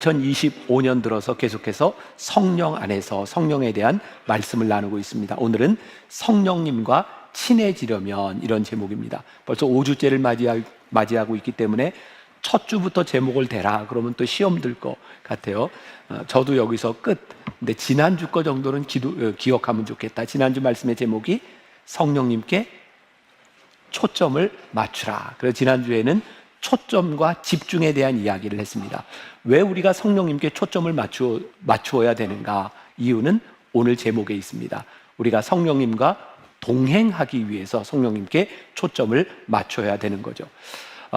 2025년 들어서 계속해서 성령 안에서 성령에 대한 말씀을 나누고 있습니다. 오늘은 성령님과 친해지려면, 이런 제목입니다. 벌써 5주째를 맞이하고 있기 때문에 첫 주부터 제목을 대라 그러면 또 시험 들 것 같아요. 저도 여기서 끝. 근데 지난주 거 정도는 기억하면 좋겠다. 지난주 말씀의 제목이 성령님께 초점을 맞추라. 그래서 지난주에는 초점과 집중에 대한 이야기를 했습니다. 왜 우리가 성령님께 초점을 맞추어야 되는가? 이유는 오늘 제목에 있습니다. 우리가 성령님과 동행하기 위해서 성령님께 초점을 맞춰야 되는 거죠.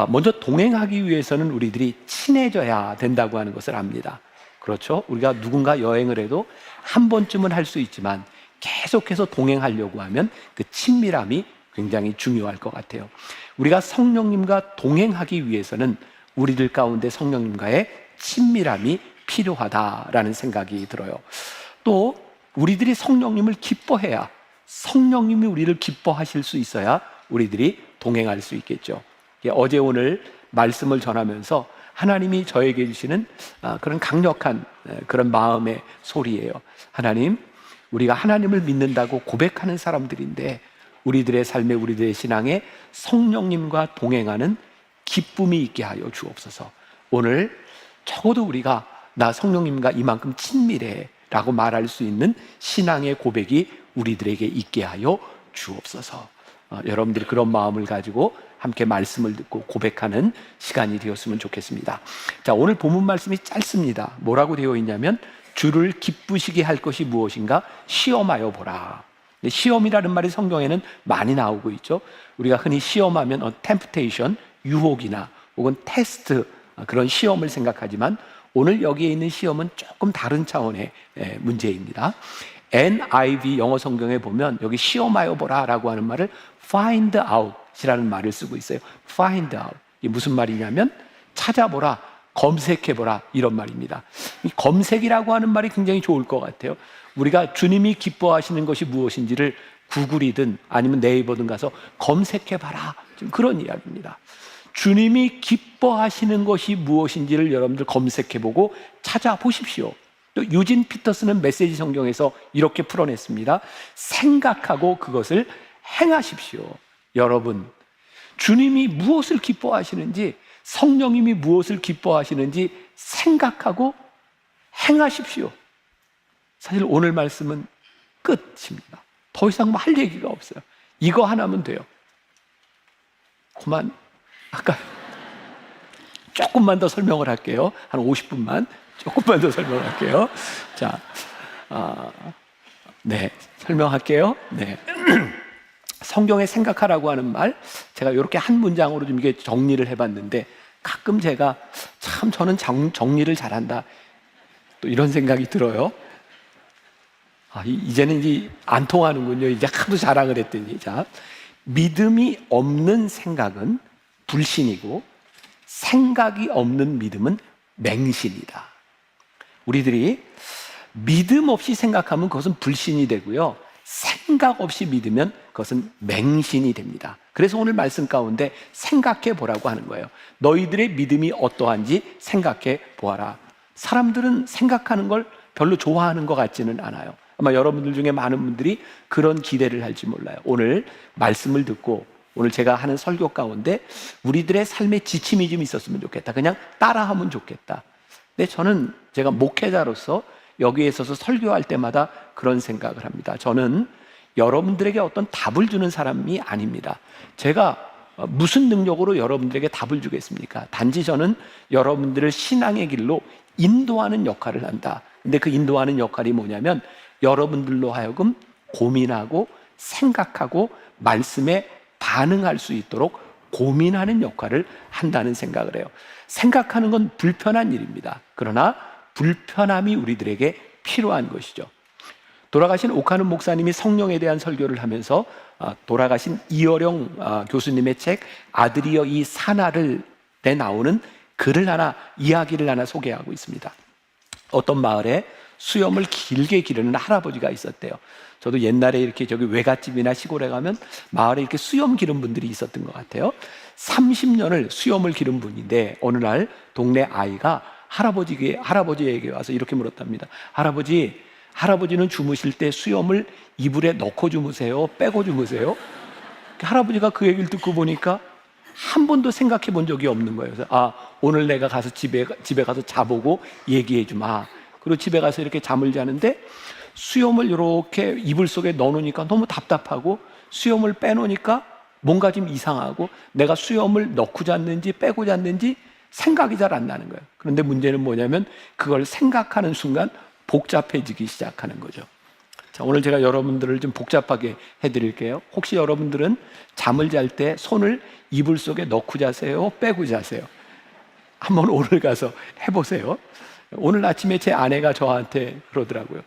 먼저 동행하기 위해서는 우리들이 친해져야 된다고 하는 것을 압니다. 그렇죠? 우리가 누군가 여행을 해도 한 번쯤은 할 수 있지만 계속해서 동행하려고 하면 그 친밀함이 굉장히 중요할 것 같아요. 우리가 성령님과 동행하기 위해서는 우리들 가운데 성령님과의 친밀함이 필요하다라는 생각이 들어요. 또 우리들이 성령님을 기뻐해야, 성령님이 우리를 기뻐하실 수 있어야 우리들이 동행할 수 있겠죠. 어제 오늘 말씀을 전하면서 하나님이 저에게 주시는 그런 강력한 그런 마음의 소리예요. 하나님, 우리가 하나님을 믿는다고 고백하는 사람들인데 우리들의 삶에, 우리들의 신앙에 성령님과 동행하는 기쁨이 있게 하여 주옵소서. 오늘 적어도 우리가 나 성령님과 이만큼 친밀해 라고 말할 수 있는 신앙의 고백이 우리들에게 있게 하여 주옵소서. 여러분들이 그런 마음을 가지고 함께 말씀을 듣고 고백하는 시간이 되었으면 좋겠습니다. 자, 오늘 본문 말씀이 짧습니다. 뭐라고 되어 있냐면 주를 기쁘시게 할 것이 무엇인가 시험하여 보라. 시험이라는 말이 성경에는 많이 나오고 있죠. 우리가 흔히 시험하면 temptation, 유혹이나 혹은 테스트, 그런 시험을 생각하지만 오늘 여기에 있는 시험은 조금 다른 차원의 문제입니다. NIV 영어 성경에 보면 여기 시험하여 보라 라고 하는 말을 find out 이라는 말을 쓰고 있어요. find out. 이게 무슨 말이냐면 찾아보라, 검색해보라, 이런 말입니다. 이 검색이라고 하는 말이 굉장히 좋을 것 같아요. 우리가 주님이 기뻐하시는 것이 무엇인지를 구글이든 아니면 네이버든 가서 검색해봐라, 지금 그런 이야기입니다. 주님이 기뻐하시는 것이 무엇인지를 여러분들 검색해보고 찾아보십시오. 또 유진 피터스는 메시지 성경에서 이렇게 풀어냈습니다. 생각하고 그것을 행하십시오. 여러분, 주님이 무엇을 기뻐하시는지, 성령님이 무엇을 기뻐하시는지 생각하고 행하십시오. 사실 오늘 말씀은 끝입니다. 더 이상 할 얘기가 없어요. 이거 하나면 돼요. 그만, 아까 조금만 더 설명을 할게요. 한 50분만 조금만 더 설명을 할게요. 자, 네, 설명할게요. 네. 성경에 생각하라고 하는 말, 제가 이렇게 한 문장으로 좀 이게 정리를 해봤는데 가끔 제가 참 저는 정리를 잘한다, 또 이런 생각이 들어요. 이제는 이제 안 통하는군요. 이제 하도 자랑을 했더니. 자, 믿음이 없는 생각은 불신이고 생각이 없는 믿음은 맹신이다. 우리들이 믿음 없이 생각하면 그것은 불신이 되고요, 생각 없이 믿으면 그것은 맹신이 됩니다. 그래서 오늘 말씀 가운데 생각해 보라고 하는 거예요. 너희들의 믿음이 어떠한지 생각해 보아라. 사람들은 생각하는 걸 별로 좋아하는 것 같지는 않아요. 아마 여러분들 중에 많은 분들이 그런 기대를 할지 몰라요. 오늘 말씀을 듣고 오늘 제가 하는 설교 가운데 우리들의 삶에 지침이 좀 있었으면 좋겠다. 그냥 따라하면 좋겠다. 근데 저는 제가 목회자로서 여기에 있어서 설교할 때마다 그런 생각을 합니다. 저는 여러분들에게 어떤 답을 주는 사람이 아닙니다. 제가 무슨 능력으로 여러분들에게 답을 주겠습니까? 단지 저는 여러분들을 신앙의 길로 인도하는 역할을 한다. 근데 그 인도하는 역할이 뭐냐면 여러분들로 하여금 고민하고 생각하고 말씀에 반응할 수 있도록 고민하는 역할을 한다는 생각을 해요. 생각하는 건 불편한 일입니다. 그러나 불편함이 우리들에게 필요한 것이죠. 돌아가신 오카는 목사님이 성령에 대한 설교를 하면서 돌아가신 이어령 교수님의 책 아들이여 이 산하를에 나오는 글을 하나, 이야기를 하나 소개하고 있습니다. 어떤 마을에 수염을 길게 기르는 할아버지가 있었대요. 저도 옛날에 이렇게 저기 외갓집이나 시골에 가면 마을에 이렇게 수염 기른 분들이 있었던 것 같아요. 30년을 수염을 기른 분인데 어느 날 동네 아이가 할아버지에게 와서 이렇게 물었답니다. 할아버지는 주무실 때 수염을 이불에 넣고 주무세요? 빼고 주무세요? 할아버지가 그 얘기를 듣고 보니까 한 번도 생각해 본 적이 없는 거예요. 그래서 오늘 내가 가서 집에 가서 자보고 얘기해 주마. 그리고 집에 가서 이렇게 잠을 자는데 수염을 이렇게 이불 속에 넣어놓으니까 너무 답답하고, 수염을 빼놓으니까 뭔가 좀 이상하고, 내가 수염을 넣고 잤는지 빼고 잤는지 생각이 잘 안 나는 거예요. 그런데 문제는 뭐냐면 그걸 생각하는 순간 복잡해지기 시작하는 거죠. 자, 오늘 제가 여러분들을 좀 복잡하게 해드릴게요. 혹시 여러분들은 잠을 잘 때 손을 이불 속에 넣고 자세요? 빼고 자세요? 한번 오늘 가서 해보세요. 오늘 아침에 제 아내가 저한테 그러더라고요.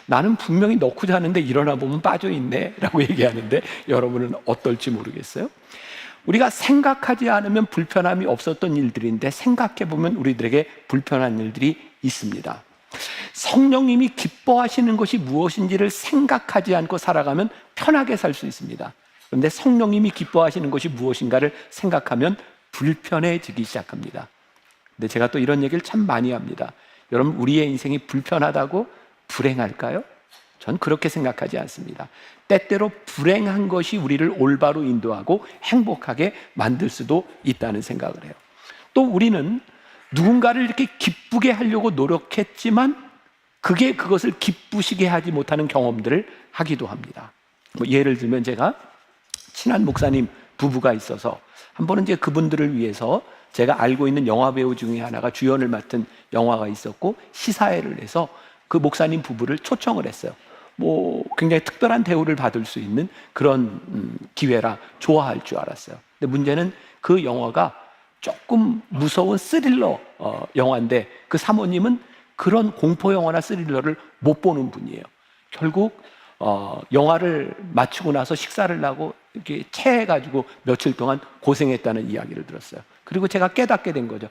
나는 분명히 넣고 자는데 일어나 보면 빠져있네 라고 얘기하는데, 여러분은 어떨지 모르겠어요. 우리가 생각하지 않으면 불편함이 없었던 일들인데 생각해 보면 우리들에게 불편한 일들이 있습니다. 성령님이 기뻐하시는 것이 무엇인지를 생각하지 않고 살아가면 편하게 살 수 있습니다. 그런데 성령님이 기뻐하시는 것이 무엇인가를 생각하면 불편해지기 시작합니다. 근데 제가 또 이런 얘기를 참 많이 합니다. 여러분, 우리의 인생이 불편하다고 불행할까요? 전 그렇게 생각하지 않습니다. 때때로 불행한 것이 우리를 올바로 인도하고 행복하게 만들 수도 있다는 생각을 해요. 또 우리는 누군가를 이렇게 기쁘게 하려고 노력했지만 그것을 기쁘시게 하지 못하는 경험들을 하기도 합니다. 예를 들면 제가 친한 목사님 부부가 있어서 한 번은 이제 그분들을 위해서 제가 알고 있는 영화배우 중에 하나가 주연을 맡은 영화가 있었고, 시사회를 해서 그 목사님 부부를 초청을 했어요. 굉장히 특별한 대우를 받을 수 있는 그런 기회라 좋아할 줄 알았어요. 근데 문제는 그 영화가 조금 무서운 스릴러 영화인데, 그 사모님은 그런 공포 영화나 스릴러를 못 보는 분이에요. 결국 영화를 마치고 나서 식사를 하고 이렇게 체해가지고 며칠 동안 고생했다는 이야기를 들었어요. 그리고 제가 깨닫게 된 거죠.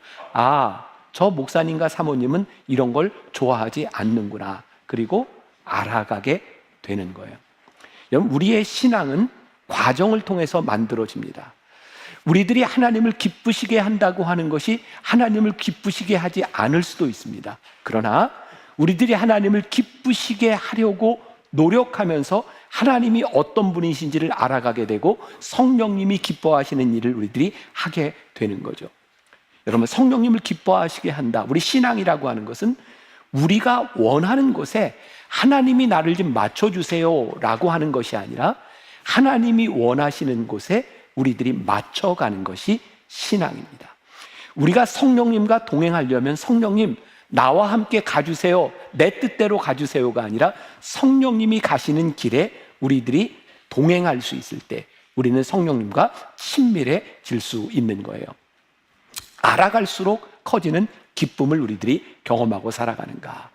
저 목사님과 사모님은 이런 걸 좋아하지 않는구나. 그리고 알아가게 되는 거예요. 여러분, 우리의 신앙은 과정을 통해서 만들어집니다. 우리들이 하나님을 기쁘시게 한다고 하는 것이 하나님을 기쁘시게 하지 않을 수도 있습니다. 그러나 우리들이 하나님을 기쁘시게 하려고 노력하면서 하나님이 어떤 분이신지를 알아가게 되고 성령님이 기뻐하시는 일을 우리들이 하게 되는 거죠. 여러분, 성령님을 기뻐하시게 한다. 우리 신앙이라고 하는 것은 우리가 원하는 곳에 하나님이 나를 좀 맞춰주세요 라고 하는 것이 아니라 하나님이 원하시는 곳에 우리들이 맞춰가는 것이 신앙입니다. 우리가 성령님과 동행하려면 성령님 나와 함께 가주세요, 내 뜻대로 가주세요가 아니라 성령님이 가시는 길에 우리들이 동행할 수 있을 때 우리는 성령님과 친밀해질 수 있는 거예요. 알아갈수록 커지는 기쁨을 우리들이 경험하고 살아가는가.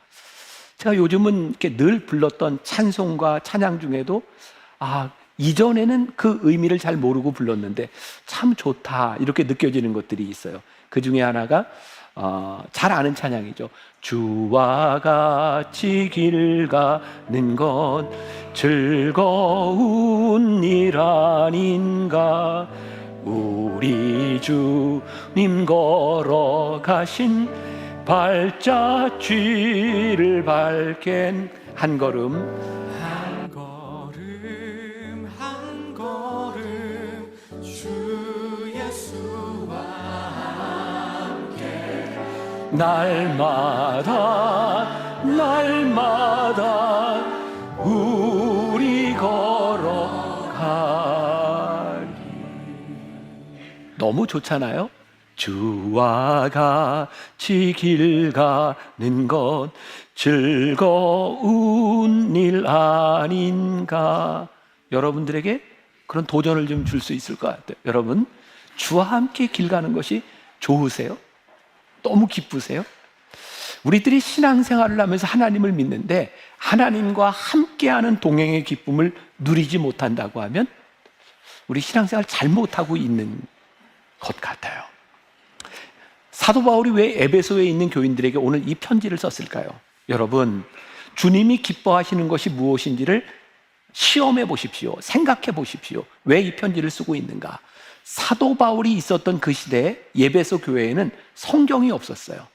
제가 요즘은 이렇게 늘 불렀던 찬송과 찬양 중에도 이전에는 그 의미를 잘 모르고 불렀는데 참 좋다 이렇게 느껴지는 것들이 있어요. 그 중에 하나가 잘 아는 찬양이죠. 주와 같이 길 가는 건 즐거운 일 아닌가. 우리 주님 걸어가신 발자취를 밟겐 한 걸음 한 걸음 주 예수와 함께 날마다 우리 걸어가리. 너무 좋잖아요. 주와 같이 길 가는 것 즐거운 일 아닌가. 여러분들에게 그런 도전을 좀 줄 수 있을 것 같아요. 여러분, 주와 함께 길 가는 것이 좋으세요? 너무 기쁘세요? 우리들이 신앙생활을 하면서 하나님을 믿는데 하나님과 함께하는 동행의 기쁨을 누리지 못한다고 하면 우리 신앙생활 잘못하고 있는 것 같아요. 사도 바울이 왜 에베소에 있는 교인들에게 오늘 이 편지를 썼을까요? 여러분, 주님이 기뻐하시는 것이 무엇인지를 시험해 보십시오. 생각해 보십시오. 왜 이 편지를 쓰고 있는가? 사도 바울이 있었던 그 시대에 에베소 교회에는 성경이 없었어요.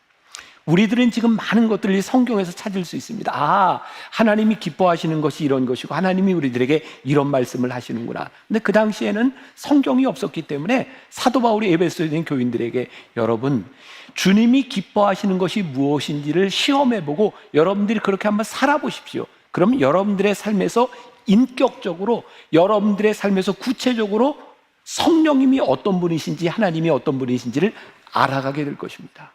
우리들은 지금 많은 것들을 성경에서 찾을 수 있습니다. 아, 하나님이 기뻐하시는 것이 이런 것이고 하나님이 우리들에게 이런 말씀을 하시는구나. 근데 그 당시에는 성경이 없었기 때문에 사도 바울이 에베소에 있는 교인들에게 여러분, 주님이 기뻐하시는 것이 무엇인지를 시험해보고 여러분들이 그렇게 한번 살아보십시오. 그럼 여러분들의 삶에서 인격적으로, 여러분들의 삶에서 구체적으로 성령님이 어떤 분이신지 하나님이 어떤 분이신지를 알아가게 될 것입니다.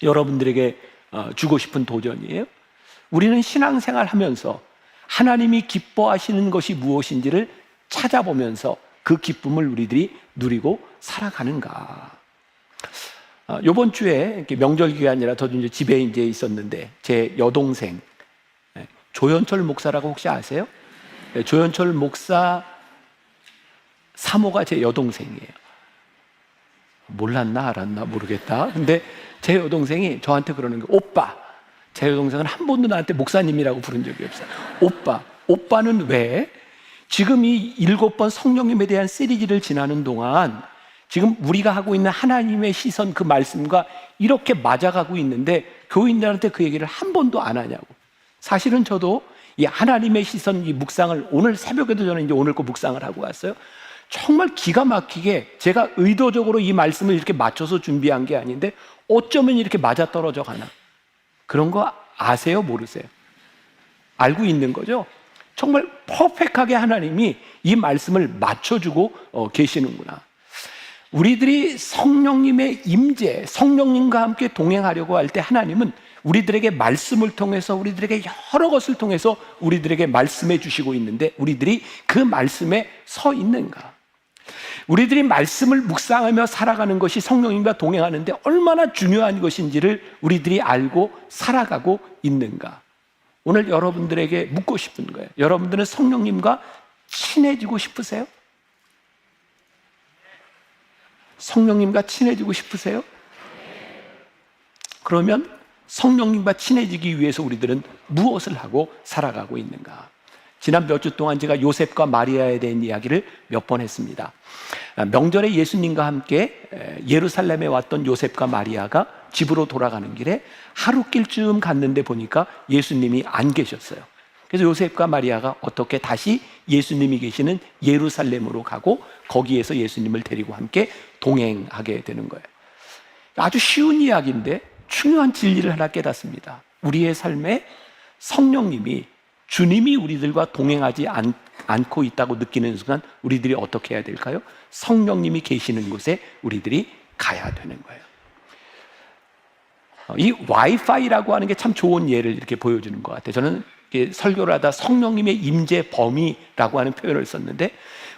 여러분들에게 주고 싶은 도전이에요. 우리는 신앙생활 하면서 하나님이 기뻐하시는 것이 무엇인지를 찾아보면서 그 기쁨을 우리들이 누리고 살아가는가. 이번 주에 이렇게 명절 기간이라 저도 이제 집에 이제 있었는데 제 여동생 조현철 목사라고 혹시 아세요? 조현철 목사 사모가 제 여동생이에요. 몰랐나 알았나 모르겠다. 근데 제 여동생이 저한테 그러는 게 오빠. 제 여동생은 한 번도 나한테 목사님이라고 부른 적이 없어요. 오빠. 오빠는 왜? 지금 이 7번 성령님에 대한 시리즈를 지나는 동안 지금 우리가 하고 있는 하나님의 시선 그 말씀과 이렇게 맞아가고 있는데 교인들한테 그 얘기를 한 번도 안 하냐고. 사실은 저도 이 하나님의 시선 이 묵상을 오늘 새벽에도 저는 이제 오늘 거 묵상을 하고 왔어요. 정말 기가 막히게 제가 의도적으로 이 말씀을 이렇게 맞춰서 준비한 게 아닌데 어쩌면 이렇게 맞아떨어져 가나. 그런 거 아세요? 모르세요? 알고 있는 거죠? 정말 퍼펙트하게 하나님이 이 말씀을 맞춰주고 계시는구나. 우리들이 성령님의 임재, 성령님과 함께 동행하려고 할 때 하나님은 우리들에게 말씀을 통해서 우리들에게 여러 것을 통해서 우리들에게 말씀해 주시고 있는데 우리들이 그 말씀에 서 있는가? 우리들이 말씀을 묵상하며 살아가는 것이 성령님과 동행하는데 얼마나 중요한 것인지를 우리들이 알고 살아가고 있는가? 오늘 여러분들에게 묻고 싶은 거예요. 여러분들은 성령님과 친해지고 싶으세요? 성령님과 친해지고 싶으세요? 그러면 성령님과 친해지기 위해서 우리들은 무엇을 하고 살아가고 있는가? 지난 몇 주 동안 제가 요셉과 마리아에 대한 이야기를 몇 번 했습니다. 명절에 예수님과 함께 예루살렘에 왔던 요셉과 마리아가 집으로 돌아가는 길에 하루길쯤 갔는데 보니까 예수님이 안 계셨어요. 그래서 요셉과 마리아가 어떻게 다시 예수님이 계시는 예루살렘으로 가고 거기에서 예수님을 데리고 함께 동행하게 되는 거예요. 아주 쉬운 이야기인데 중요한 진리를 하나 깨닫습니다. 우리의 삶에 성령님이 주님이 우리들과 동행하지 않고 있다고 느끼는 순간 우리들이 어떻게 해야 될까요? 성령님이 계시는 곳에 우리들이 가야 되는 거예요. 이 와이파이라고 하는 게 참 좋은 예를 이렇게 보여주는 것 같아요. 저는 설교를 하다 성령님의 임재 범위라고 하는 표현을 썼는데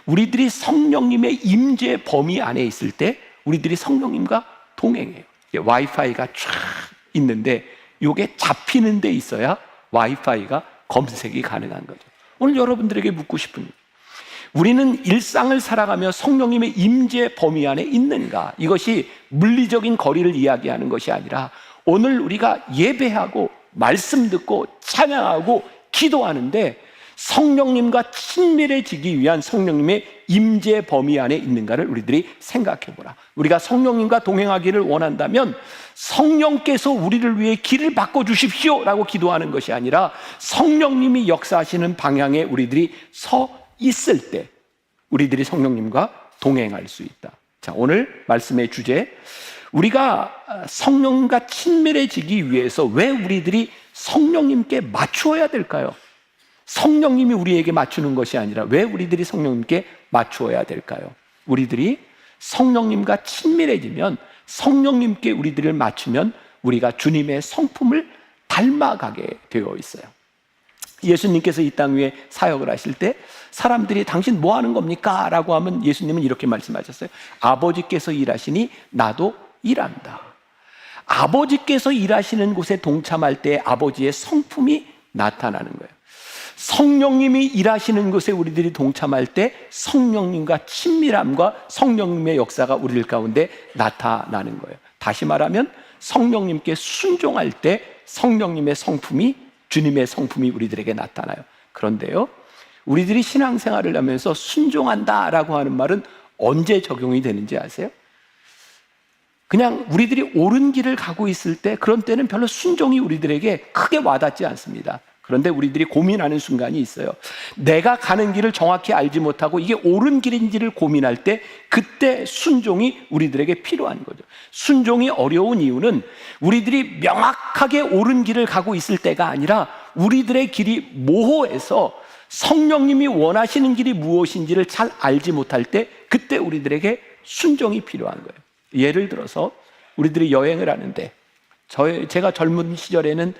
우리들이 성령님의 임재 범위 안에 있을 때 우리들이 성령님과 동행해요. 와이파이가 쫙 있는데 이게 잡히는 데 있어야 와이파이가 검색이 가능한 거죠. 오늘 여러분들에게 묻고 싶은 거예요. 우리는 일상을 살아가며 성령님의 임재 범위 안에 있는가? 이것이 물리적인 거리를 이야기하는 것이 아니라 오늘 우리가 예배하고 말씀 듣고 찬양하고 기도하는데 성령님과 친밀해지기 위한 성령님의 임재 범위 안에 있는가를 우리들이 생각해 보라. 우리가 성령님과 동행하기를 원한다면 성령께서 우리를 위해 길을 바꿔주십시오 라고 기도하는 것이 아니라 성령님이 역사하시는 방향에 우리들이 서 있을 때 우리들이 성령님과 동행할 수 있다. 자, 오늘 말씀의 주제, 우리가 성령님과 친밀해지기 위해서 왜 우리들이 성령님께 맞추어야 될까요? 성령님이 우리에게 맞추는 것이 아니라 왜 우리들이 성령님께 맞추어야 될까요? 우리들이 성령님과 친밀해지면 성령님께 우리들을 맞추면 우리가 주님의 성품을 닮아가게 되어 있어요. 예수님께서 이 땅 위에 사역을 하실 때 사람들이 당신 뭐 하는 겁니까? 라고 하면 예수님은 이렇게 말씀하셨어요. 아버지께서 일하시니 나도 일한다. 아버지께서 일하시는 곳에 동참할 때 아버지의 성품이 나타나는 거예요. 성령님이 일하시는 곳에 우리들이 동참할 때 성령님과 친밀함과 성령님의 역사가 우리들 가운데 나타나는 거예요. 다시 말하면 성령님께 순종할 때 성령님의 성품이, 주님의 성품이 우리들에게 나타나요. 그런데요, 우리들이 신앙생활을 하면서 순종한다라고 하는 말은 언제 적용이 되는지 아세요? 그냥 우리들이 옳은 길을 가고 있을 때 그런 때는 별로 순종이 우리들에게 크게 와닿지 않습니다. 그런데 우리들이 고민하는 순간이 있어요. 내가 가는 길을 정확히 알지 못하고 이게 옳은 길인지를 고민할 때 그때 순종이 우리들에게 필요한 거죠. 순종이 어려운 이유는 우리들이 명확하게 옳은 길을 가고 있을 때가 아니라 우리들의 길이 모호해서 성령님이 원하시는 길이 무엇인지를 잘 알지 못할 때 그때 우리들에게 순종이 필요한 거예요. 예를 들어서 우리들이 여행을 하는데 제가 젊은 시절에는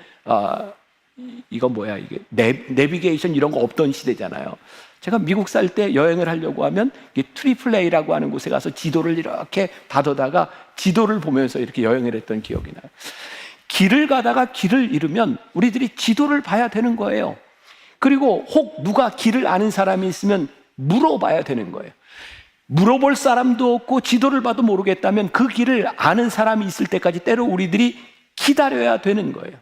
이거 뭐야 이게 내비게이션 이런 거 없던 시대잖아요. 제가 미국 살 때 여행을 하려고 하면 트리플 A라고 하는 곳에 가서 지도를 이렇게 받아다가 지도를 보면서 이렇게 여행을 했던 기억이 나요. 길을 가다가 길을 잃으면 우리들이 지도를 봐야 되는 거예요. 그리고 혹 누가 길을 아는 사람이 있으면 물어봐야 되는 거예요. 물어볼 사람도 없고 지도를 봐도 모르겠다면 그 길을 아는 사람이 있을 때까지 때로 우리들이 기다려야 되는 거예요.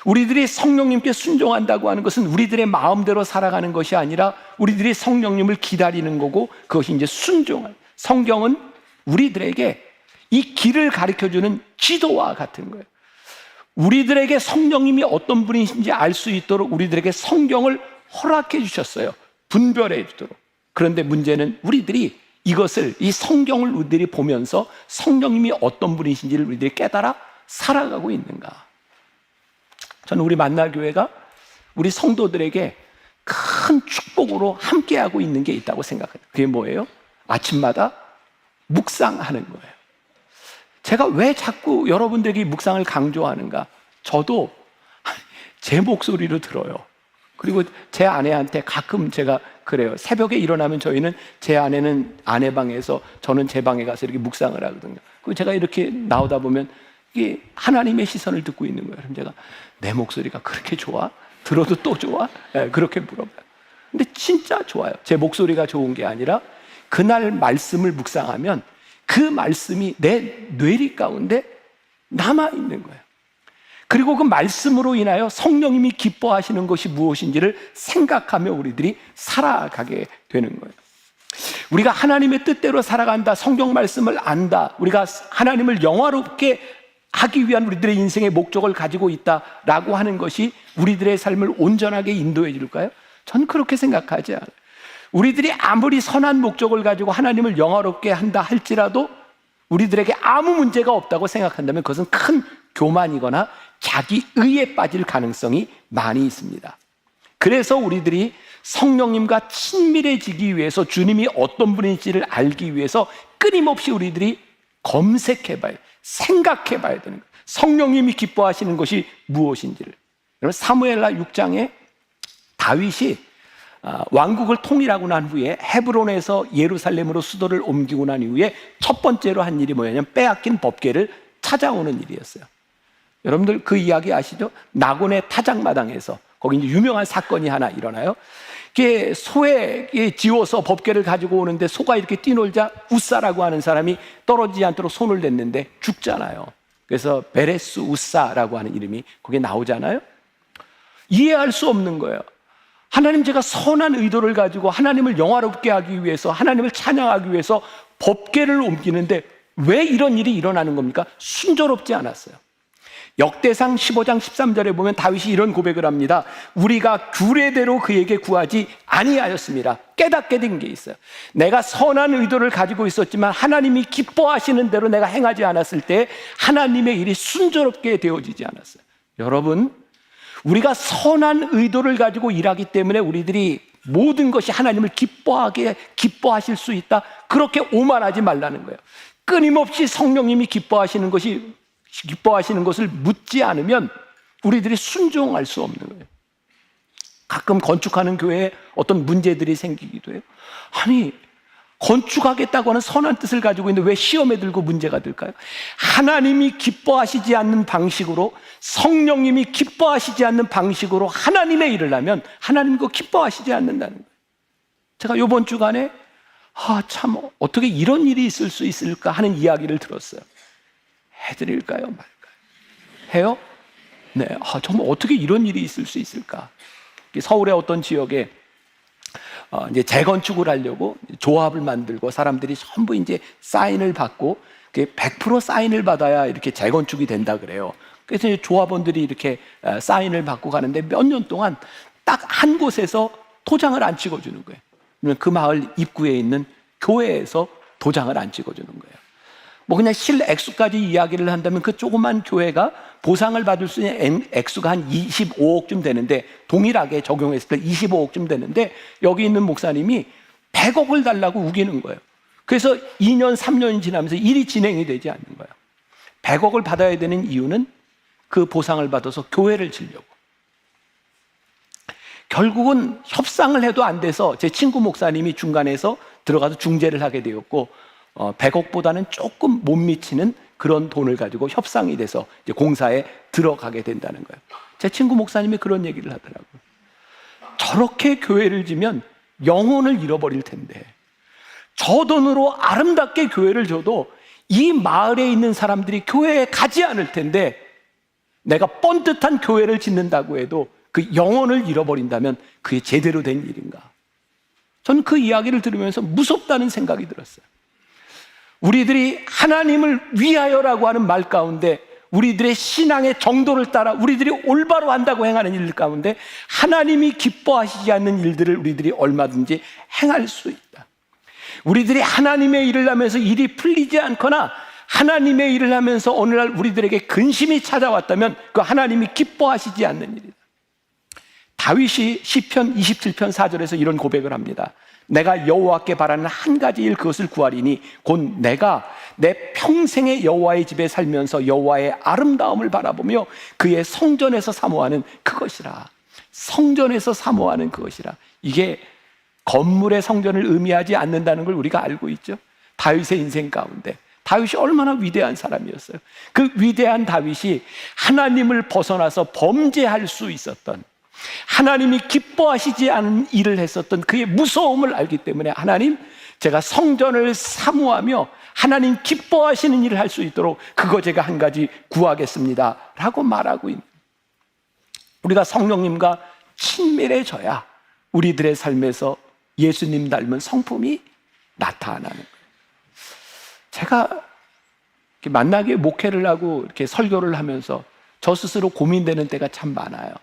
우리들이 성령님께 순종한다고 하는 것은 우리들의 마음대로 살아가는 것이 아니라 우리들이 성령님을 기다리는 거고 그것이 이제 순종한. 성경은 우리들에게 이 길을 가르쳐주는 지도와 같은 거예요. 우리들에게 성령님이 어떤 분이신지 알 수 있도록 우리들에게 성경을 허락해 주셨어요. 분별해 주도록. 그런데 문제는 우리들이 이것을 이 성경을 우리들이 보면서 성령님이 어떤 분이신지를 우리들이 깨달아 살아가고 있는가. 저는 우리 만날교회가 우리 성도들에게 큰 축복으로 함께하고 있는 게 있다고 생각해요. 그게 뭐예요? 아침마다 묵상하는 거예요. 제가 왜 자꾸 여러분들에게 묵상을 강조하는가? 저도 제 목소리로 들어요. 그리고 제 아내한테 가끔 제가 그래요. 새벽에 일어나면 저희는 제 아내는 아내 방에서 저는 제 방에 가서 이렇게 묵상을 하거든요. 그리고 제가 이렇게 나오다 보면 이게 하나님의 시선을 듣고 있는 거예요. 그럼 제가 내 목소리가 그렇게 좋아? 들어도 또 좋아? 네, 그렇게 물어봐요. 근데 진짜 좋아요. 제 목소리가 좋은 게 아니라 그날 말씀을 묵상하면 그 말씀이 내 뇌리 가운데 남아있는 거예요. 그리고 그 말씀으로 인하여 성령님이 기뻐하시는 것이 무엇인지를 생각하며 우리들이 살아가게 되는 거예요. 우리가 하나님의 뜻대로 살아간다, 성경 말씀을 안다, 우리가 하나님을 영화롭게 하기 위한 우리들의 인생의 목적을 가지고 있다라고 하는 것이 우리들의 삶을 온전하게 인도해 줄까요? 전 그렇게 생각하지 않아요. 우리들이 아무리 선한 목적을 가지고 하나님을 영화롭게 한다 할지라도 우리들에게 아무 문제가 없다고 생각한다면 그것은 큰 교만이거나 자기 의에 빠질 가능성이 많이 있습니다. 그래서 우리들이 성령님과 친밀해지기 위해서 주님이 어떤 분인지를 알기 위해서 끊임없이 우리들이 검색해봐야, 생각해봐야 되는 거예요. 성령님이 기뻐하시는 것이 무엇인지를. 여러분 사무엘하 6장에 다윗이 왕국을 통일하고 난 후에 헤브론에서 예루살렘으로 수도를 옮기고 난 이후에 첫 번째로 한 일이 뭐냐면 빼앗긴 법궤를 찾아오는 일이었어요. 여러분들 그 이야기 아시죠? 나곤의 타작마당에서 거기 이제 유명한 사건이 하나 일어나요. 이게 소에 지워서 법궤를 가지고 오는데 소가 이렇게 뛰놀자 우사라고 하는 사람이 떨어지지 않도록 손을 댔는데 죽잖아요. 그래서 베레스 우사라고 하는 이름이 거기에 나오잖아요. 이해할 수 없는 거예요. 하나님, 제가 선한 의도를 가지고 하나님을 영화롭게 하기 위해서, 하나님을 찬양하기 위해서 법궤를 옮기는데 왜 이런 일이 일어나는 겁니까? 순조롭지 않았어요. 역대상 15장 13절에 보면 다윗이 이런 고백을 합니다. 우리가 규례대로 그에게 구하지 아니하였습니다. 깨닫게 된 게 있어요. 내가 선한 의도를 가지고 있었지만 하나님이 기뻐하시는 대로 내가 행하지 않았을 때 하나님의 일이 순조롭게 되어지지 않았어요. 여러분, 우리가 선한 의도를 가지고 일하기 때문에 우리들이 모든 것이 하나님을 기뻐하실 수 있다, 그렇게 오만하지 말라는 거예요. 끊임없이 성령님이 기뻐하시는 것을 묻지 않으면 우리들이 순종할 수 없는 거예요. 가끔 건축하는 교회에 어떤 문제들이 생기기도 해요. 아니, 건축하겠다고 하는 선한 뜻을 가지고 있는데 왜 시험에 들고 문제가 될까요? 하나님이 기뻐하시지 않는 방식으로, 성령님이 기뻐하시지 않는 방식으로 하나님의 일을 하면 하나님 그거 기뻐하시지 않는다는 거예요. 제가 이번 주간에 참 어떻게 이런 일이 있을 수 있을까 하는 이야기를 들었어요. 해드릴까요? 말까요? 해요? 네. 정말 어떻게 이런 일이 있을 수 있을까? 서울의 어떤 지역에 이제 재건축을 하려고 조합을 만들고 사람들이 전부 이제 사인을 받고 100% 사인을 받아야 이렇게 재건축이 된다 그래요. 그래서 이제 조합원들이 이렇게 사인을 받고 가는데 몇 년 동안 딱 한 곳에서 도장을 안 찍어주는 거예요. 그 마을 입구에 있는 교회에서 도장을 안 찍어주는 거예요. 뭐 그냥 실액수까지 이야기를 한다면 그 조그만 교회가 보상을 받을 수 있는 액수가 한 25억쯤 되는데, 동일하게 적용했을 때 25억쯤 되는데, 여기 있는 목사님이 100억을 달라고 우기는 거예요. 그래서 2년, 3년이 지나면서 일이 진행이 되지 않는 거예요. 100억을 받아야 되는 이유는 그 보상을 받아서 교회를 지려고. 결국은 협상을 해도 안 돼서 제 친구 목사님이 중간에서 들어가서 중재를 하게 되었고, 100억보다는 조금 못 미치는 그런 돈을 가지고 협상이 돼서 이제 공사에 들어가게 된다는 거예요. 제 친구 목사님이 그런 얘기를 하더라고요. 저렇게 교회를 지면 영혼을 잃어버릴 텐데, 저 돈으로 아름답게 교회를 줘도 이 마을에 있는 사람들이 교회에 가지 않을 텐데, 내가 뻔듯한 교회를 짓는다고 해도 그 영혼을 잃어버린다면 그게 제대로 된 일인가? 저는 그 이야기를 들으면서 무섭다는 생각이 들었어요. 우리들이 하나님을 위하여라고 하는 말 가운데, 우리들의 신앙의 정도를 따라 우리들이 올바로 한다고 행하는 일 가운데 하나님이 기뻐하시지 않는 일들을 우리들이 얼마든지 행할 수 있다. 우리들이 하나님의 일을 하면서 일이 풀리지 않거나 하나님의 일을 하면서 오늘날 우리들에게 근심이 찾아왔다면 그 하나님이 기뻐하시지 않는 일이다. 다윗이 시편 27편 4절에서 이런 고백을 합니다. 내가 여호와께 바라는 한 가지 일, 그것을 구하리니 곧 내가 내 평생의 여호와의 집에 살면서 여호와의 아름다움을 바라보며 그의 성전에서 사모하는 그것이라. 성전에서 사모하는 그것이라. 이게 건물의 성전을 의미하지 않는다는 걸 우리가 알고 있죠. 다윗의 인생 가운데 다윗이 얼마나 위대한 사람이었어요. 그 위대한 다윗이 하나님을 벗어나서 범죄할 수 있었던, 하나님이 기뻐하시지 않은 일을 했었던 그의 무서움을 알기 때문에, 하나님, 제가 성전을 사모하며 하나님 기뻐하시는 일을 할 수 있도록 그거 제가 한 가지 구하겠습니다 라고 말하고 있는, 우리가 성령님과 친밀해져야 우리들의 삶에서 예수님 닮은 성품이 나타나는 거예요. 제가 이렇게 만나게 목회를 하고 이렇게 설교를 하면서 저 스스로 고민되는 때가 참 많아요.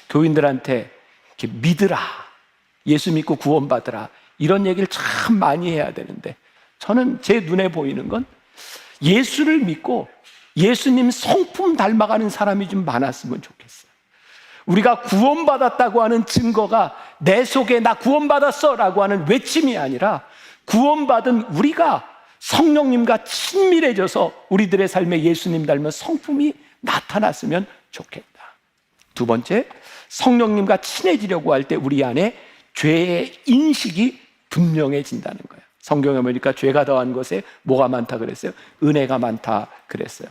교인들한테 이렇게 믿으라, 예수 믿고 구원받으라, 이런 얘기를 참 많이 해야 되는데, 저는 제 눈에 보이는 건 예수를 믿고 예수님 성품 닮아가는 사람이 좀 많았으면 좋겠어요. 우리가 구원받았다고 하는 증거가 내 속에 나 구원받았어 라고 하는 외침이 아니라, 구원받은 우리가 성령님과 친밀해져서 우리들의 삶에 예수님 닮은 성품이 나타났으면 좋겠다. 두 번째, 성령님과 친해지려고 할 때 우리 안에 죄의 인식이 분명해진다는 거예요. 성경에 보니까 죄가 더한 것에 뭐가 많다 그랬어요? 은혜가 많다 그랬어요.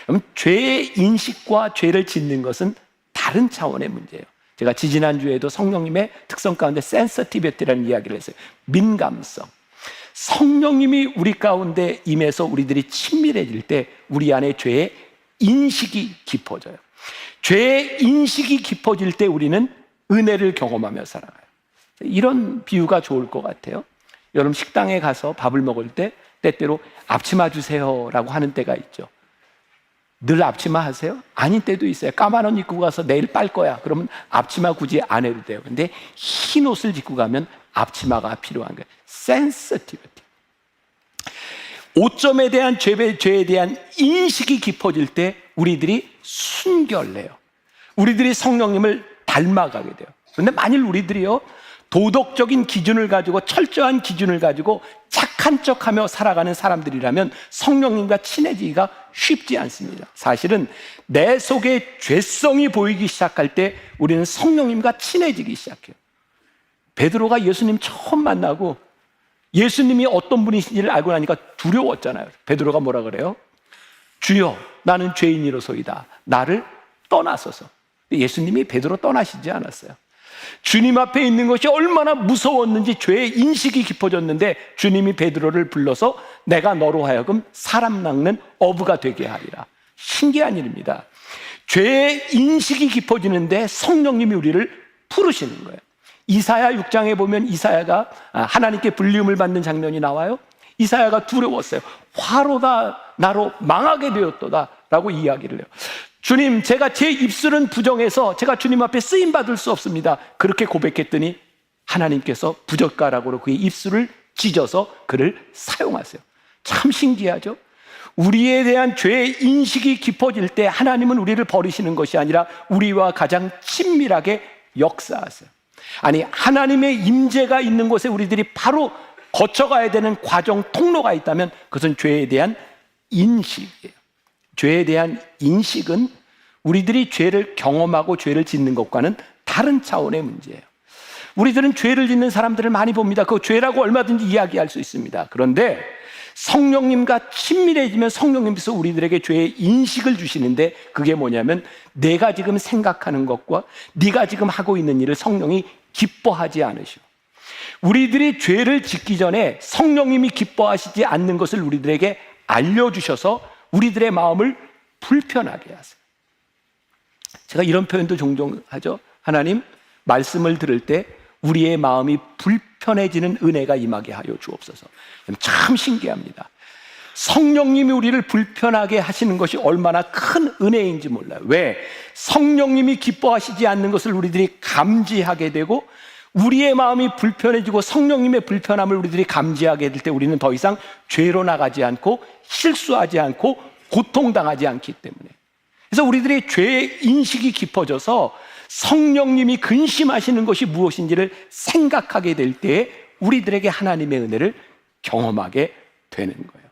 그럼 죄의 인식과 죄를 짓는 것은 다른 차원의 문제예요. 제가 지지난주에도 성령님의 특성 가운데 센서티비티라는 이야기를 했어요. 민감성. 성령님이 우리 가운데 임해서 우리들이 친밀해질 때 우리 안에 죄의 인식이 깊어져요. 죄의 인식이 깊어질 때 우리는 은혜를 경험하며 살아가요. 이런 비유가 좋을 것 같아요. 여러분, 식당에 가서 밥을 먹을 때 때때로 앞치마 주세요 라고 하는 때가 있죠. 늘 앞치마 하세요? 아닌 때도 있어요. 까만 옷 입고 가서 내일 빨 거야. 그러면 앞치마 굳이 안 해도 돼요. 근데 흰 옷을 입고 가면 앞치마가 필요한 거예요. 센서티비티. 오점에 대한 죄에 대한 인식이 깊어질 때 우리들이 순결해요. 우리들이 성령님을 닮아가게 돼요. 그런데 만일 우리들이요, 도덕적인 기준을 가지고, 철저한 기준을 가지고 착한 척하며 살아가는 사람들이라면 성령님과 친해지기가 쉽지 않습니다. 사실은 내 속에 죄성이 보이기 시작할 때 우리는 성령님과 친해지기 시작해요. 베드로가 예수님 처음 만나고 예수님이 어떤 분이신지를 알고 나니까 두려웠잖아요. 베드로가 뭐라 그래요? 주여, 나는 죄인이로소이다. 나를 떠나소서. 예수님이 베드로 떠나시지 않았어요. 주님 앞에 있는 것이 얼마나 무서웠는지 죄의 인식이 깊어졌는데 주님이 베드로를 불러서 내가 너로 하여금 사람 낚는 어부가 되게 하리라. 신기한 일입니다. 죄의 인식이 깊어지는데 성령님이 우리를 부르시는 거예요. 이사야 6장에 보면 이사야가 하나님께 불리움을 받는 장면이 나와요. 이사야가 두려웠어요. 화로다 나로 망하게 되었도다 라고 이야기를 해요. 주님, 제가 제 입술은 부정해서 제가 주님 앞에 쓰임받을 수 없습니다. 그렇게 고백했더니 하나님께서 부젓가락으로 그의 입술을 찢어서 그를 사용하세요. 참 신기하죠? 우리에 대한 죄의 인식이 깊어질 때 하나님은 우리를 버리시는 것이 아니라 우리와 가장 친밀하게 역사하세요. 아니, 하나님의 임재가 있는 곳에 우리들이 바로 거쳐가야 되는 과정, 통로가 있다면 그것은 죄에 대한 인식이에요. 죄에 대한 인식은 우리들이 죄를 경험하고 죄를 짓는 것과는 다른 차원의 문제예요. 우리들은 죄를 짓는 사람들을 많이 봅니다. 그 죄라고 얼마든지 이야기할 수 있습니다. 그런데 성령님과 친밀해지면 성령님께서 우리들에게 죄의 인식을 주시는데 그게 뭐냐면 내가 지금 생각하는 것과 네가 지금 하고 있는 일을 성령이 기뻐하지 않으시오. 우리들이 죄를 짓기 전에 성령님이 기뻐하시지 않는 것을 우리들에게 알려주셔서 우리들의 마음을 불편하게 하세요. 제가 이런 표현도 종종 하죠. 하나님, 말씀을 들을 때 우리의 마음이 불편해지는 은혜가 임하게 하여 주옵소서. 참 신기합니다. 성령님이 우리를 불편하게 하시는 것이 얼마나 큰 은혜인지 몰라요. 왜? 성령님이 기뻐하시지 않는 것을 우리들이 감지하게 되고 우리의 마음이 불편해지고 성령님의 불편함을 우리들이 감지하게 될 때 우리는 더 이상 죄로 나가지 않고 실수하지 않고 고통당하지 않기 때문에. 그래서 우리들의 죄의 인식이 깊어져서 성령님이 근심하시는 것이 무엇인지를 생각하게 될 때에 우리들에게 하나님의 은혜를 경험하게 되는 거예요.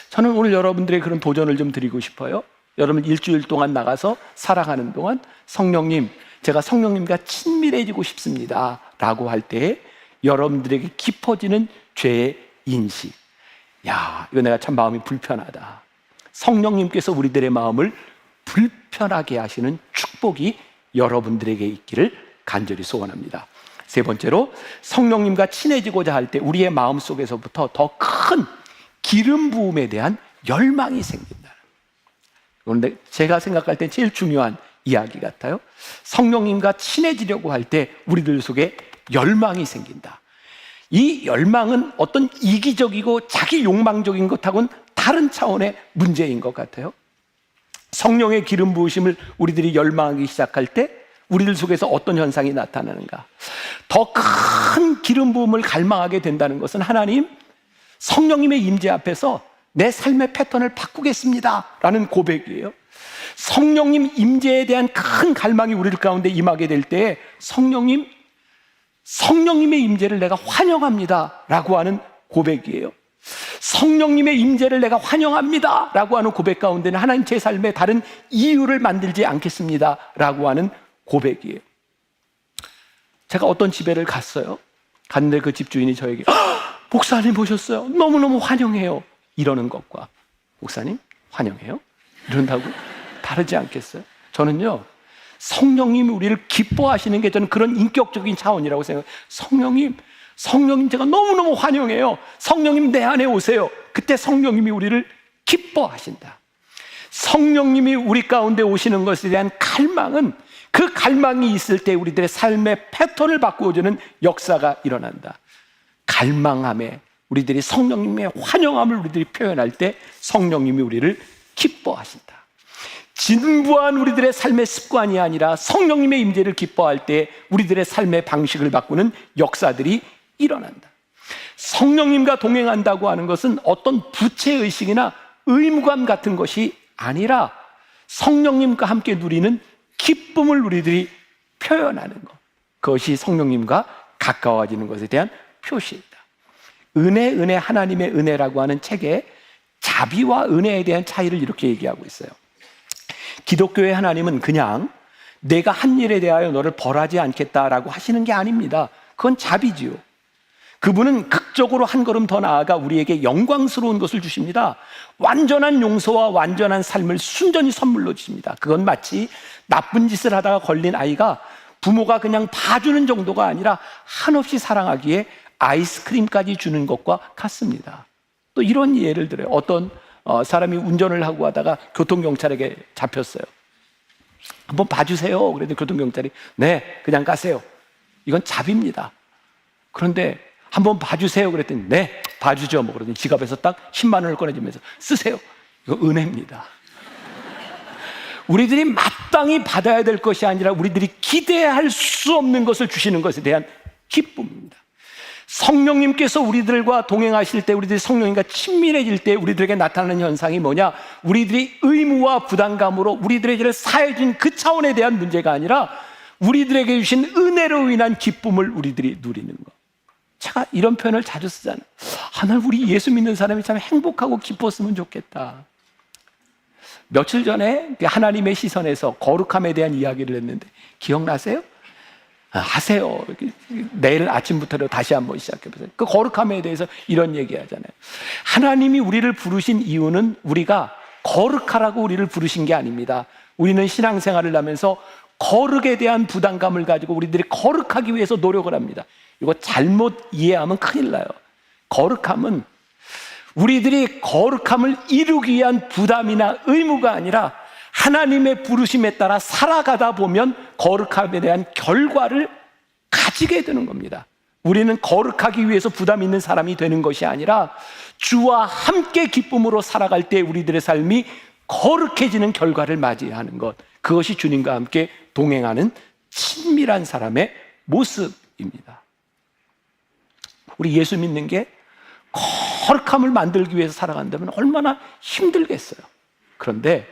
저는 오늘 여러분들의 그런 도전을 좀 드리고 싶어요. 여러분 일주일 동안 나가서 살아가는 동안 성령님, 제가 성령님과 친밀해지고 싶습니다 라고 할 때에 여러분들에게 깊어지는 죄의 인식, 야, 이거 내가 참 마음이 불편하다. 성령님께서 우리들의 마음을 불편하게 하시는 축복이 여러분들에게 있기를 간절히 소원합니다. 세 번째로, 성령님과 친해지고자 할 때 우리의 마음 속에서부터 더 큰 기름 부음에 대한 열망이 생긴다. 그런데 제가 생각할 때 제일 중요한 이야기 같아요. 성령님과 친해지려고 할 때 우리들 속에 열망이 생긴다. 이 열망은 어떤 이기적이고 자기 욕망적인 것하고는 다른 차원의 문제인 것 같아요. 성령의 기름 부으심을 우리들이 열망하기 시작할 때 우리들 속에서 어떤 현상이 나타나는가? 더 큰 기름 부음을 갈망하게 된다는 것은 하나님, 성령님의 임재 앞에서 내 삶의 패턴을 바꾸겠습니다 라는 고백이에요. 성령님 임재에 대한 큰 갈망이 우리들 가운데 임하게 될 때 성령님의 임재를 내가 환영합니다 라고 하는 고백이에요. 성령님의 임재를 내가 환영합니다 라고 하는 고백 가운데는 하나님, 제 삶에 다른 이유를 만들지 않겠습니다 라고 하는 고백이에요. 제가 어떤 집에를 갔어요. 갔는데 그 집주인이 저에게 목사님 오셨어요, 너무너무 환영해요 이러는 것과 목사님 환영해요 이런다고 다르지 않겠어요? 저는요, 성령님이 우리를 기뻐하시는 게 저는 그런 인격적인 차원이라고 생각해요. 성령님 제가 너무너무 환영해요. 성령님 내 안에 오세요. 그때 성령님이 우리를 기뻐하신다. 성령님이 우리 가운데 오시는 것에 대한 갈망은, 그 갈망이 있을 때 우리들의 삶의 패턴을 바꾸어주는 역사가 일어난다. 갈망함에 우리들이 성령님의 환영함을 우리들이 표현할 때 성령님이 우리를 기뻐하신다. 진부한 우리들의 삶의 습관이 아니라 성령님의 임재를 기뻐할 때 우리들의 삶의 방식을 바꾸는 역사들이 일어난다. 성령님과 동행한다고 하는 것은 어떤 부채의식이나 의무감 같은 것이 아니라 성령님과 함께 누리는 기쁨을 우리들이 표현하는 것, 그것이 성령님과 가까워지는 것에 대한 표시이다. 은혜, 하나님의 은혜라고 하는 책에 자비와 은혜에 대한 차이를 이렇게 얘기하고 있어요. 기독교의 하나님은 그냥 내가 한 일에 대하여 너를 벌하지 않겠다라고 하시는 게 아닙니다. 그건 자비지요. 그분은 극적으로 한 걸음 더 나아가 우리에게 영광스러운 것을 주십니다. 완전한 용서와 완전한 삶을 순전히 선물로 주십니다. 그건 마치 나쁜 짓을 하다가 걸린 아이가 부모가 그냥 봐주는 정도가 아니라 한없이 사랑하기에 아이스크림까지 주는 것과 같습니다. 또 이런 예를 들어요. 어떤 사람이 운전을 하고 하다가 교통경찰에게 잡혔어요. 한번 봐주세요. 그랬더니 교통경찰이 네, 그냥 가세요. 이건 자비입니다. 그런데 한번 봐주세요. 그랬더니 네, 봐주죠. 뭐 그러더니 지갑에서 딱 10만 원을 꺼내주면서 쓰세요. 이거 은혜입니다. 우리들이 마땅히 받아야 될 것이 아니라 우리들이 기대할 수 없는 것을 주시는 것에 대한 기쁨입니다. 성령님께서 우리들과 동행하실 때, 우리들이 성령님과 친밀해질 때 우리들에게 나타나는 현상이 뭐냐? 우리들이 의무와 부담감으로 우리들에게 사해진 그 차원에 대한 문제가 아니라 우리들에게 주신 은혜로 인한 기쁨을 우리들이 누리는 것. 제가 이런 표현을 자주 쓰잖아요. 날 우리 예수 믿는 사람이 참 행복하고 기뻤으면 좋겠다. 며칠 전에 하나님의 시선에서 거룩함에 대한 이야기를 했는데 기억나세요? 하세요. 내일 아침부터 다시 한번 시작해보세요. 그 거룩함에 대해서 이런 얘기 하잖아요. 하나님이 우리를 부르신 이유는 우리가 거룩하라고 우리를 부르신 게 아닙니다. 우리는 신앙생활을 하면서 거룩에 대한 부담감을 가지고 우리들이 거룩하기 위해서 노력을 합니다. 이거 잘못 이해하면 큰일 나요. 거룩함은 우리들이 거룩함을 이루기 위한 부담이나 의무가 아니라 하나님의 부르심에 따라 살아가다 보면 거룩함에 대한 결과를 가지게 되는 겁니다. 우리는 거룩하기 위해서 부담 있는 사람이 되는 것이 아니라 주와 함께 기쁨으로 살아갈 때 우리들의 삶이 거룩해지는 결과를 맞이하는 것, 그것이 주님과 함께 동행하는 친밀한 사람의 모습입니다. 우리 예수 믿는 게 거룩함을 만들기 위해서 살아간다면 얼마나 힘들겠어요. 그런데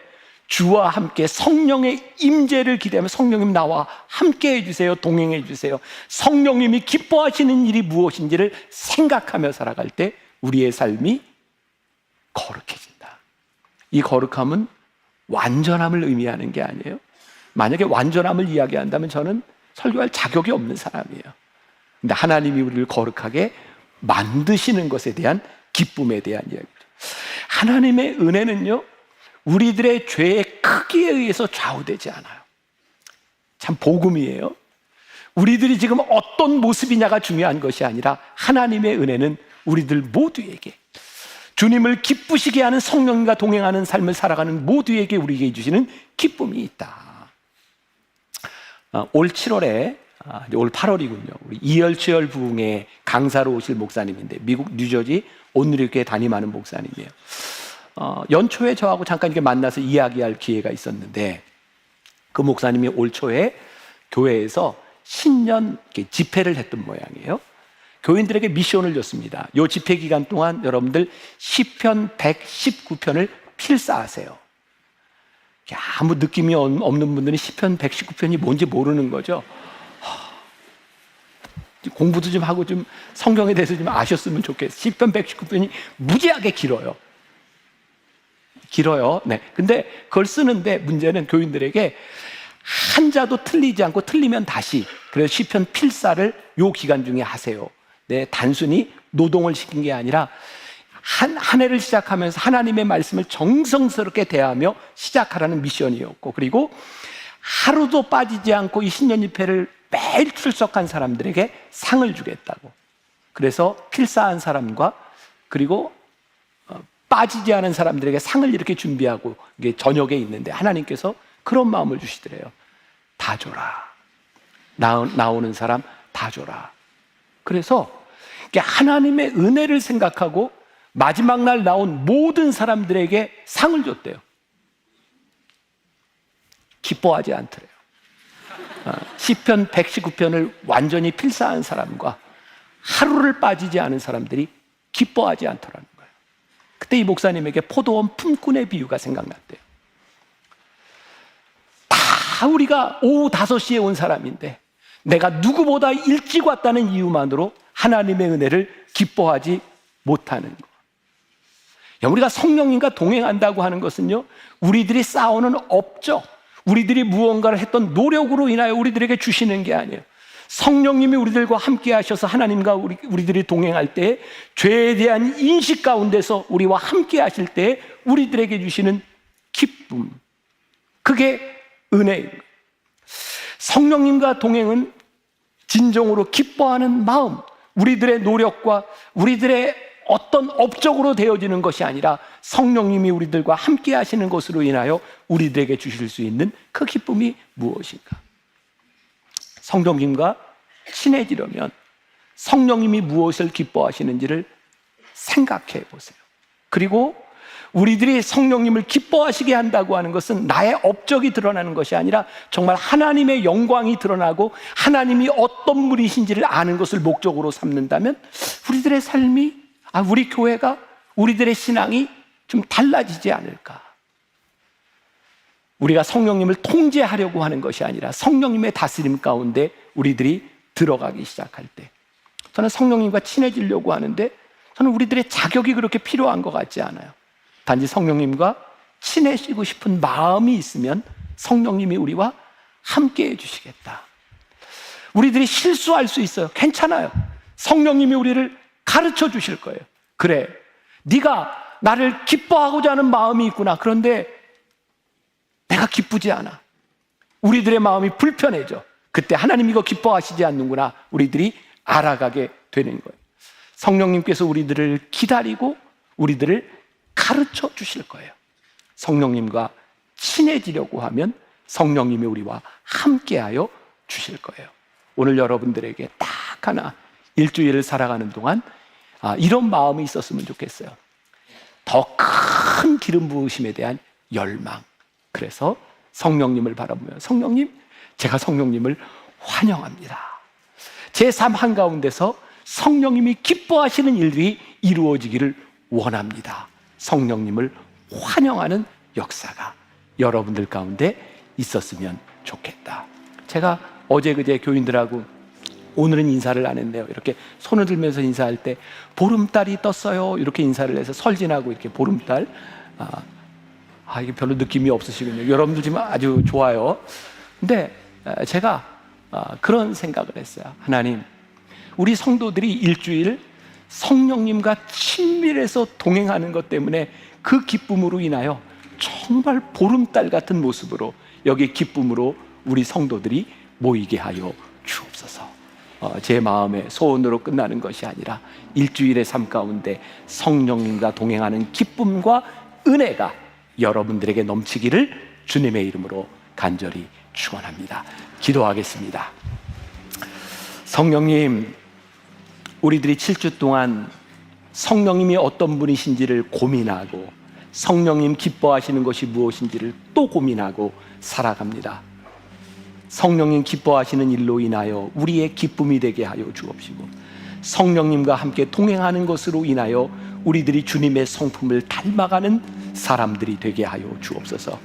주와 함께 성령의 임재를 기대하며 성령님 나와 함께 해주세요, 동행해 주세요, 성령님이 기뻐하시는 일이 무엇인지를 생각하며 살아갈 때 우리의 삶이 거룩해진다. 이 거룩함은 완전함을 의미하는 게 아니에요. 만약에 완전함을 이야기한다면 저는 설교할 자격이 없는 사람이에요. 근데 하나님이 우리를 거룩하게 만드시는 것에 대한 기쁨에 대한 이야기죠. 하나님의 은혜는요, 우리들의 죄의 크기에 의해서 좌우되지 않아요. 참 복음이에요. 우리들이 지금 어떤 모습이냐가 중요한 것이 아니라 하나님의 은혜는 우리들 모두에게, 주님을 기쁘시게 하는 성령과 동행하는 삶을 살아가는 모두에게 우리에게 주시는 기쁨이 있다. 올 7월에 올 8월이군요. 우리 이열치열 부흥회 강사로 오실 목사님인데 미국 뉴저지 온누리교회 담임하는 목사님이에요. 연초에 저하고 잠깐 이렇게 만나서 이야기할 기회가 있었는데 그 목사님이 올 초에 교회에서 신년 집회를 했던 모양이에요. 교인들에게 미션을 줬습니다. 이 집회 기간 동안 여러분들 시편 119편을 필사하세요. 아무 느낌이 없는 분들은 시편 119편이 뭔지 모르는 거죠. 공부도 좀 하고 좀 성경에 대해서 좀 아셨으면 좋겠어요. 시편 119편이 무지하게 길어요. 네. 근데 그걸 쓰는데 문제는 교인들에게 한자도 틀리지 않고 틀리면 다시, 그래서 시편 필사를 요 기간 중에 하세요. 네, 단순히 노동을 시킨 게 아니라 한 해를 시작하면서 하나님의 말씀을 정성스럽게 대하며 시작하라는 미션이었고, 그리고 하루도 빠지지 않고 이 신년 집회를 매일 출석한 사람들에게 상을 주겠다고. 그래서 필사한 사람과 그리고 빠지지 않은 사람들에게 상을 이렇게 준비하고 이게 저녁에 있는데 하나님께서 그런 마음을 주시더래요. 다 줘라. 나오는 사람 다 줘라. 그래서 하나님의 은혜를 생각하고 마지막 날 나온 모든 사람들에게 상을 줬대요. 기뻐하지 않더래요. 시편 119편을 완전히 필사한 사람과 하루를 빠지지 않은 사람들이 기뻐하지 않더라는 거예요. 그때 이 목사님에게 포도원 품꾼의 비유가 생각났대요. 다 우리가 오후 5시에 온 사람인데 내가 누구보다 일찍 왔다는 이유만으로 하나님의 은혜를 기뻐하지 못하는 것. 우리가 성령님과 동행한다고 하는 것은요, 우리들이 쌓아오는 업적, 우리들이 무언가를 했던 노력으로 인하여 우리들에게 주시는 게 아니에요. 성령님이 우리들과 함께 하셔서 하나님과 우리들이 동행할 때 죄에 대한 인식 가운데서 우리와 함께 하실 때 우리들에게 주시는 기쁨, 그게 은혜입니다. 성령님과 동행은 진정으로 기뻐하는 마음, 우리들의 노력과 우리들의 어떤 업적으로 되어지는 것이 아니라 성령님이 우리들과 함께 하시는 것으로 인하여 우리들에게 주실 수 있는 그 기쁨이 무엇인가? 성령님과 친해지려면 성령님이 무엇을 기뻐하시는지를 생각해 보세요. 그리고 우리들이 성령님을 기뻐하시게 한다고 하는 것은 나의 업적이 드러나는 것이 아니라 정말 하나님의 영광이 드러나고 하나님이 어떤 분이신지를 아는 것을 목적으로 삼는다면 우리들의 삶이, 우리 교회가, 우리들의 신앙이 좀 달라지지 않을까. 우리가 성령님을 통제하려고 하는 것이 아니라 성령님의 다스림 가운데 우리들이 들어가기 시작할 때, 저는 성령님과 친해지려고 하는데 저는 우리들의 자격이 그렇게 필요한 것 같지 않아요. 단지 성령님과 친해지고 싶은 마음이 있으면 성령님이 우리와 함께 해주시겠다. 우리들이 실수할 수 있어요. 괜찮아요. 성령님이 우리를 가르쳐 주실 거예요. 그래, 네가 나를 기뻐하고자 하는 마음이 있구나. 그런데 내가 기쁘지 않아. 우리들의 마음이 불편해져. 그때 하나님 이거 기뻐하시지 않는구나. 우리들이 알아가게 되는 거예요. 성령님께서 우리들을 기다리고 우리들을 가르쳐 주실 거예요. 성령님과 친해지려고 하면 성령님이 우리와 함께하여 주실 거예요. 오늘 여러분들에게 딱 하나, 일주일을 살아가는 동안 이런 마음이 있었으면 좋겠어요. 더 큰 기름 부으심에 대한 열망. 그래서 성령님을 바라보며, 성령님, 제가 성령님을 환영합니다. 제 삶 한가운데서 성령님이 기뻐하시는 일들이 이루어지기를 원합니다. 성령님을 환영하는 역사가 여러분들 가운데 있었으면 좋겠다. 제가 어제 그제 교인들하고 오늘은 인사를 안 했네요. 이렇게 손을 들면서 인사할 때 보름달이 떴어요. 이렇게 인사를 해서 설진하고 이렇게 보름달. 이게 별로 느낌이 없으시군요. 여러분들 지금 아주 좋아요. 근데 제가 그런 생각을 했어요. 하나님, 우리 성도들이 일주일 성령님과 친밀해서 동행하는 것 때문에 그 기쁨으로 인하여 정말 보름달 같은 모습으로 여기 기쁨으로 우리 성도들이 모이게 하여 주옵소서. 제 마음의 소원으로 끝나는 것이 아니라 일주일의 삶 가운데 성령님과 동행하는 기쁨과 은혜가 여러분들에게 넘치기를 주님의 이름으로 간절히 축원합니다. 기도하겠습니다. 성령님, 우리들이 7주 동안 성령님이 어떤 분이신지를 고민하고 성령님 기뻐하시는 것이 무엇인지를 또 고민하고 살아갑니다. 성령님 기뻐하시는 일로 인하여 우리의 기쁨이 되게 하여 주옵시고, 성령님과 함께 동행하는 것으로 인하여 우리들이 주님의 성품을 닮아가는 사람들이 되게 하여 주옵소서.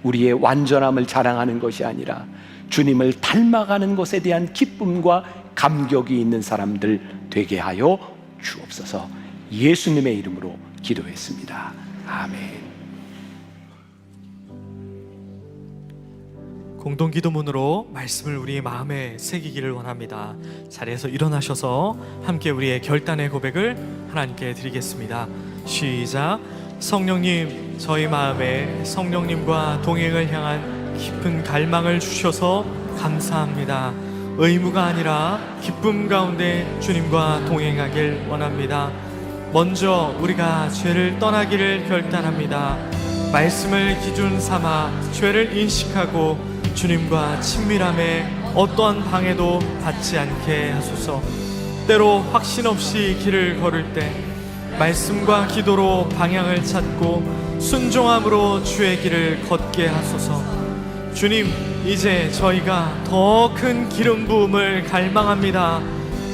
우리의 완전함을 자랑하는 것이 아니라 주님을 닮아가는 것에 대한 기쁨과 감격이 있는 사람들 되게 하여 주옵소서. 예수님의 이름으로 기도했습니다. 아멘. 공동기도문으로 말씀을 우리의 마음에 새기기를 원합니다. 자리에서 일어나셔서 함께 우리의 결단의 고백을 하나님께 드리겠습니다. 시작. 성령님, 저희 마음에 성령님과 동행을 향한 깊은 갈망을 주셔서 감사합니다. 의무가 아니라 기쁨 가운데 주님과 동행하길 원합니다. 먼저 우리가 죄를 떠나기를 결단합니다. 말씀을 기준 삼아 죄를 인식하고 주님과 친밀함에 어떠한 방해도 받지 않게 하소서. 때로 확신 없이 길을 걸을 때 말씀과 기도로 방향을 찾고 순종함으로 주의 길을 걷게 하소서. 주님, 이제 저희가 더 큰 기름 부음을 갈망합니다.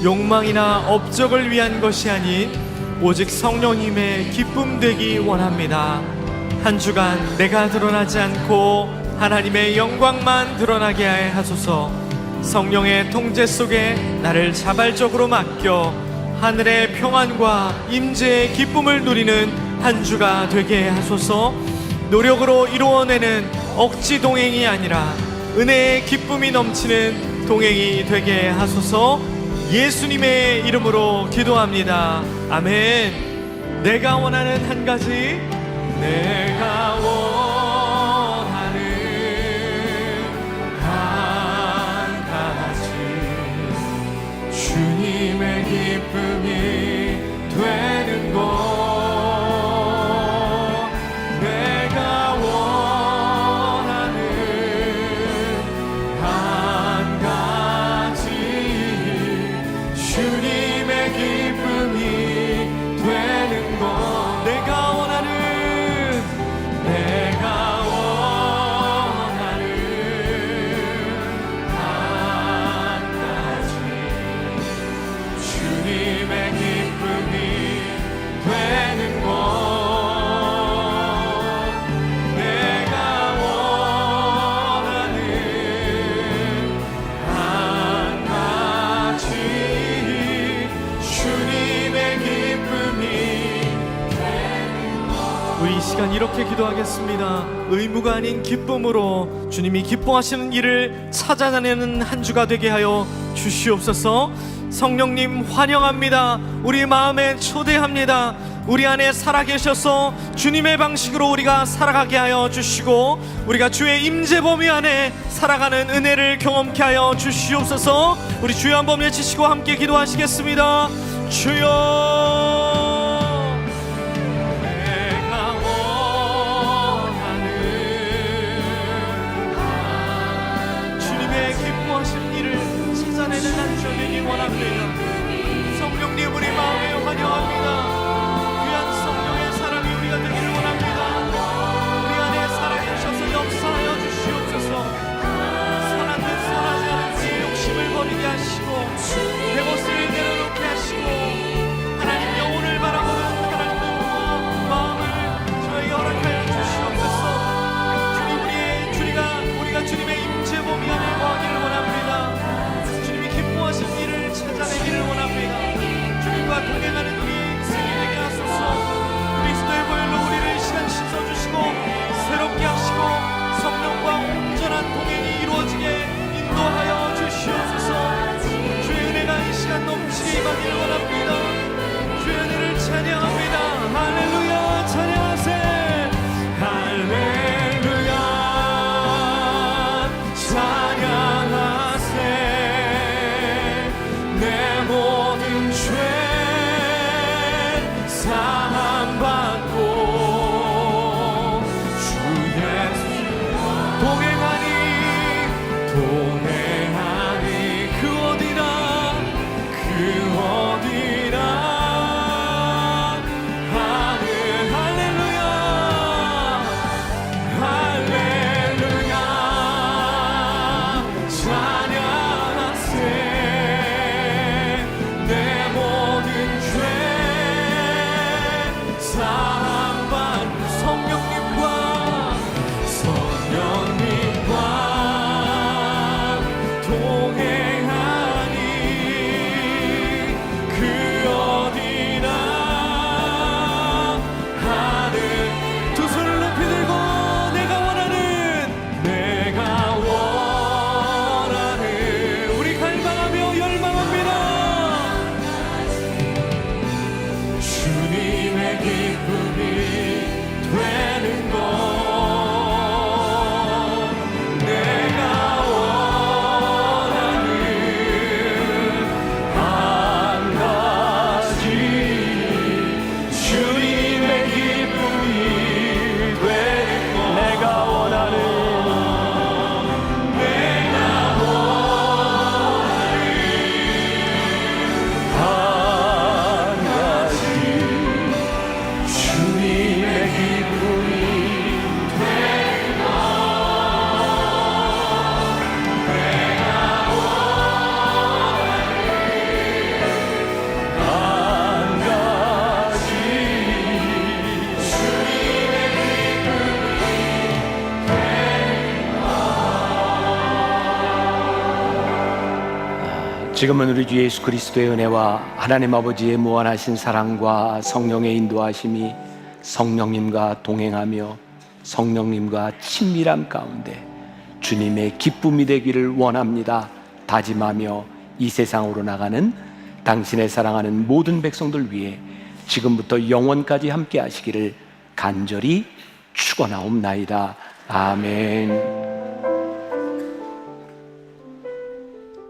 욕망이나 업적을 위한 것이 아닌 오직 성령님의 기쁨 되기 원합니다. 한 주간 내가 드러나지 않고 하나님의 영광만 드러나게 하소서. 성령의 통제 속에 나를 자발적으로 맡겨 하늘의 평안과 임재의 기쁨을 누리는 한 주가 되게 하소서. 노력으로 이루어내는 억지 동행이 아니라 은혜의 기쁨이 넘치는 동행이 되게 하소서. 예수님의 이름으로 기도합니다. 아멘. 내가 원하는 한 가지, 내가 원하는 한 가지, 주님의 기쁨이 되는 것. 내가 원하는 한 가지, 주님의 기쁨이 되는 이렇게 기도하겠습니다. 의무가 아닌 기쁨으로 주님이 기뻐하시는 일을 찾아다니는 한 주가 되게 하여 주시옵소서. 성령님 환영합니다. 우리 마음에 초대합니다. 우리 안에 살아계셔서 주님의 방식으로 우리가 살아가게 하여 주시고, 우리가 주의 임재 범위 안에 살아가는 은혜를 경험케 하여 주시옵소서. 우리 주여 한번 외치시고 함께 기도하시겠습니다. 주여, 성령님 우리 마음에 환영합니다. 귀한 성령의 사람이 우리가 되기를 원합니다. 우리 안에 살아계셔서 역사하여 주시옵소서. 선한 듯 선하지 않은 우리의 욕심을 버리게 하시고 내 것을 내려놓게 하시고 하나님 영혼을 바라보는 하나님 마음을 저에게 허락하여 주시옵소서. 주님 우리가 주님의 임재 범위 안에 거하기를 원합니다. 주님이 기뻐하신 일을 찾아내기를 원합니다. 주님과 동행하는 우리 인생이 되게 하소서. 그리스도의 보혈로 우리를 이 시간 씻어주시고 새롭게 하시고 성령과 온전한 동행이 이루어지게 인도하여 주시옵소서. 주의 은혜가 이 시간 넘치게 임하기를 원합니다. 주의 은혜를 찬양합니다. 할렐루야. 찬양하세. 할렐루야. 찬양하세. 내 모든 죄 사함받고 주 예수 동행하니 그 어디나 하늘 할렐루야. 할렐루야. 찬양하세. 내 모든 죄 사함받고 성령님과 동행하니 그 어디나 하늘. 두 손을 높이 들고 내가 원하는 우리 갈망하며 열망합니다. 주님의 기쁨이 되는 것. 내가 원하는 한 가지. 주님의 기쁨이 되는 것. 내가 원하는 한 가지. 주님의 기쁨이 되는 것. 내가 원하는 한 가지. 주님의 기쁨이 되는 것. 지금은 우리 주 예수 그리스도의 은혜와 하나님 아버지의 무한하신 사랑과 성령의 인도하심이 성령님과 동행하며 성령님과 친밀함 가운데 주님의 기쁨이 되기를 원합니다. 다짐하며 이 세상으로 나가는 당신의 사랑하는 모든 백성들 위해 지금부터 영원까지 함께 하시기를 간절히 축원하옵나이다. 아멘.